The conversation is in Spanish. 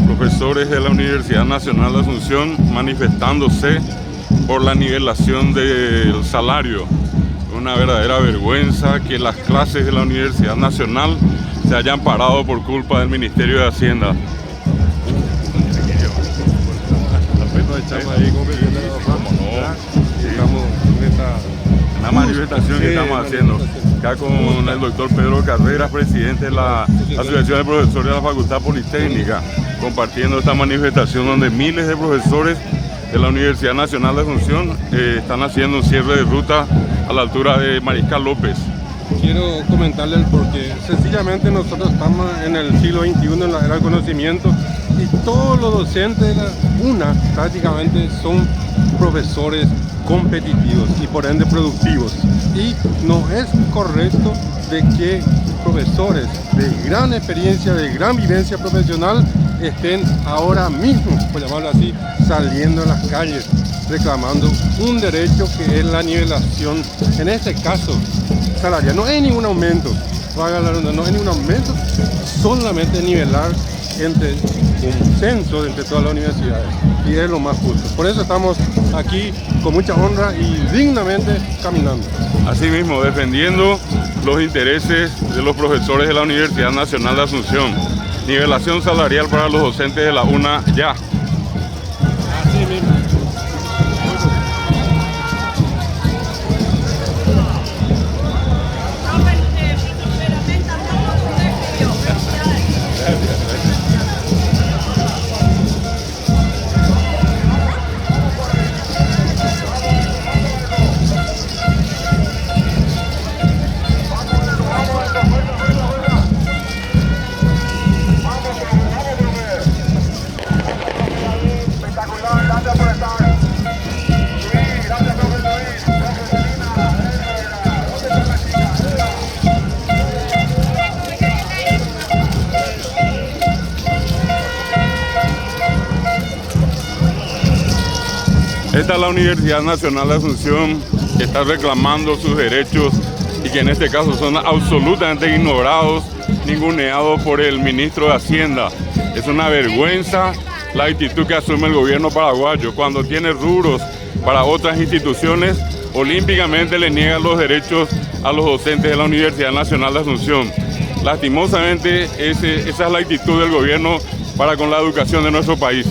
Profesores de la Universidad Nacional de Asunción manifestándose por la nivelación del salario. Una verdadera vergüenza que las clases de la Universidad Nacional se hayan parado por culpa del Ministerio de Hacienda. Una manifestación que estamos haciendo acá con el doctor Pedro Carreras, presidente de la Asociación de Profesores de la Facultad Politécnica, compartiendo esta manifestación donde miles de profesores de la Universidad Nacional de Asunción están haciendo un cierre de ruta a la altura de Mariscal López. Quiero comentarles porque sencillamente nosotros estamos en el siglo XXI, en la era del conocimiento, y todos los docentes de la UNA prácticamente son profesores competitivos y por ende productivos. Y no es correcto de que profesores de gran experiencia, de gran vivencia profesional, estén ahora mismo, por llamarlo así, saliendo en las calles, reclamando un derecho que es la nivelación, en este caso salarial. No hay ningún aumento, no hay ningún aumento, solamente nivelar entre un censo entre todas las universidades, y es lo más justo. Por eso estamos aquí con mucha honra y dignamente caminando. Asimismo, defendiendo los intereses de los profesores de la Universidad Nacional de Asunción. Nivelación salarial para los docentes de la UNA ya. Así mismo. Esta es la Universidad Nacional de Asunción, que está reclamando sus derechos y que en este caso son absolutamente ignorados, ninguneados por el ministro de Hacienda. Es una vergüenza la actitud que asume el gobierno paraguayo cuando tiene rubros para otras instituciones. Olímpicamente le niegan los derechos a los docentes de la Universidad Nacional de Asunción. Lastimosamente esa es la actitud del gobierno para con la educación de nuestro país.